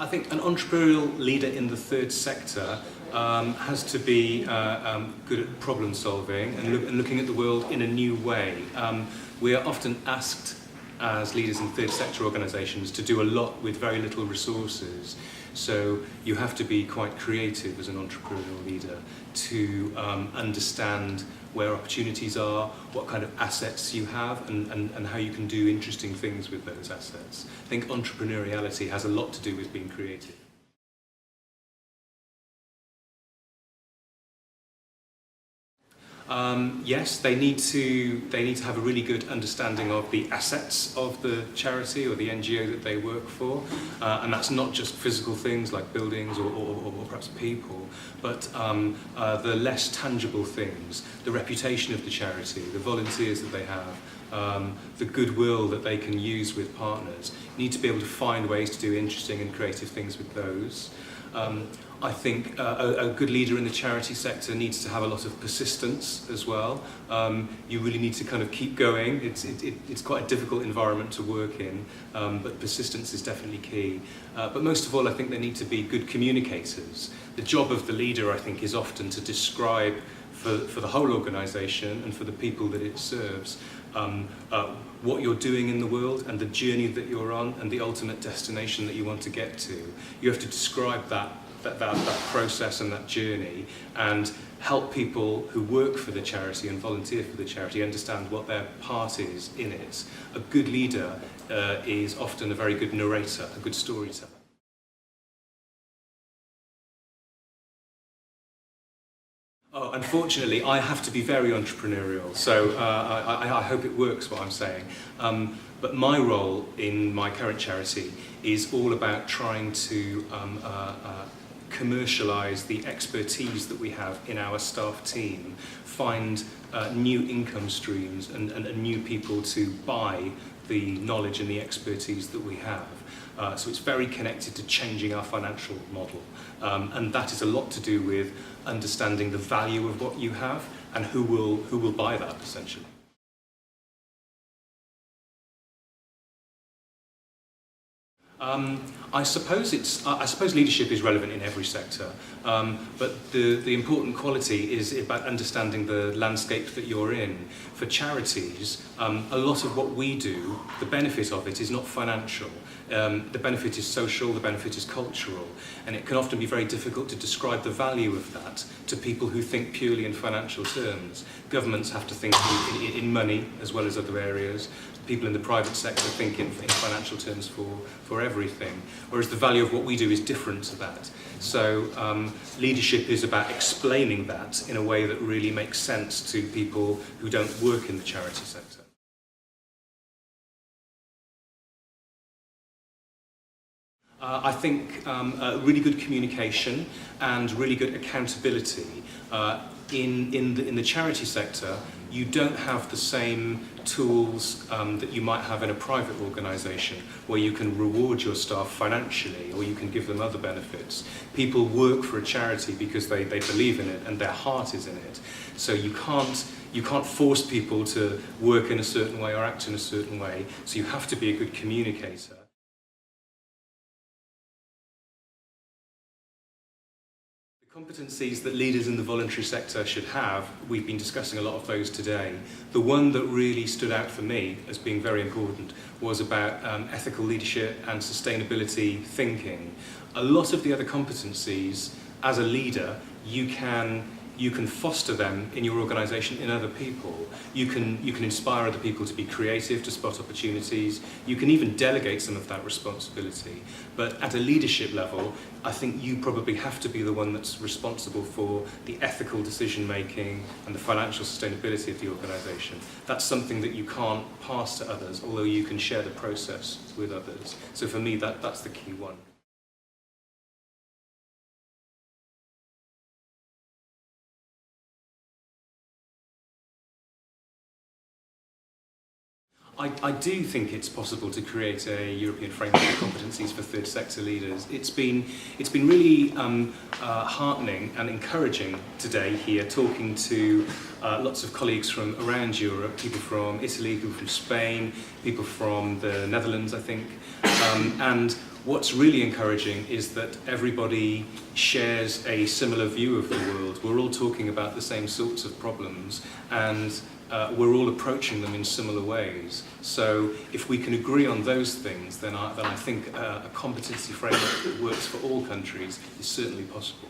I think an entrepreneurial leader in the third sector has to be good at problem solving and looking at the world in a new way. We are often asked as leaders in third sector organisations to do a lot with very little resources. So you have to be quite creative as an entrepreneurial leader to understand where opportunities are, what kind of assets you have, and how you can do interesting things with those assets. I think entrepreneuriality has a lot to do with being creative. Yes, they need to have a really good understanding of the assets of the charity or the NGO that they work for, and that's not just physical things like buildings or perhaps people, but the less tangible things, the reputation of the charity, the volunteers that they have, the goodwill that they can use with partners. You need to be able to find ways to do interesting and creative things with those. I think a good leader in the charity sector needs to have a lot of persistence as well. You really need to kind of keep going. It's quite a difficult environment to work in, but persistence is definitely key. But most of all, I think they need to be good communicators. The job of the leader, I think, is often to describe for the whole organisation and for the people that it serves what you're doing in the world and the journey that you're on and the ultimate destination that you want to get to. You have to describe that process and that journey and help people who work for the charity and volunteer for the charity understand what their part is in it. A good leader is often a very good narrator, a good storyteller. Oh, unfortunately, I have to be very entrepreneurial, so I hope it works what I'm saying. But my role in my current charity is all about trying to commercialise the expertise that we have in our staff team, find new income streams and new people to buy the knowledge and the expertise that we have. So it's very connected to changing our financial model, and that is a lot to do with understanding the value of what you have and who will buy that essentially. I suppose leadership is relevant in every sector, but the important quality is about understanding the landscape that you're in. For charities, a lot of what we do, the benefit of it is not financial. The benefit is social, the benefit is cultural, and it can often be very difficult to describe the value of that to people who think purely in financial terms. Governments have to think in money as well as other areas. People in the private sector think in financial terms for everything, whereas the value of what we do is different to that. So leadership is about explaining that in a way that really makes sense to people who don't work in the charity sector. I think really good communication and really good accountability. In the charity sector, you don't have the same tools that you might have in a private organisation where you can reward your staff financially or you can give them other benefits. People work for a charity because they believe in it and their heart is in it. So you can't force people to work in a certain way or act in a certain way, so you have to be a good communicator. Competencies that leaders in the voluntary sector should have, we've been discussing a lot of those today. The one that really stood out for me as being very important was about ethical leadership and sustainability thinking. A lot of the other competencies, as a leader, you can foster them in your organisation in other people. You can inspire other people to be creative, to spot opportunities. You can even delegate some of that responsibility. But at a leadership level, I think you probably have to be the one that's responsible for the ethical decision making and the financial sustainability of the organisation. That's something that you can't pass to others, although you can share the process with others. So for me, that's the key one. I do think it's possible to create a European framework of competencies for third sector leaders. It's been really heartening and encouraging today here, talking to lots of colleagues from around Europe, people from Italy, people from Spain, people from the Netherlands, I think. And what's really encouraging is that everybody shares a similar view of the world. We're all talking about the same sorts of problems, and we're all approaching them in similar ways. So if we can agree on those things, then I think a competency framework that works for all countries is certainly possible.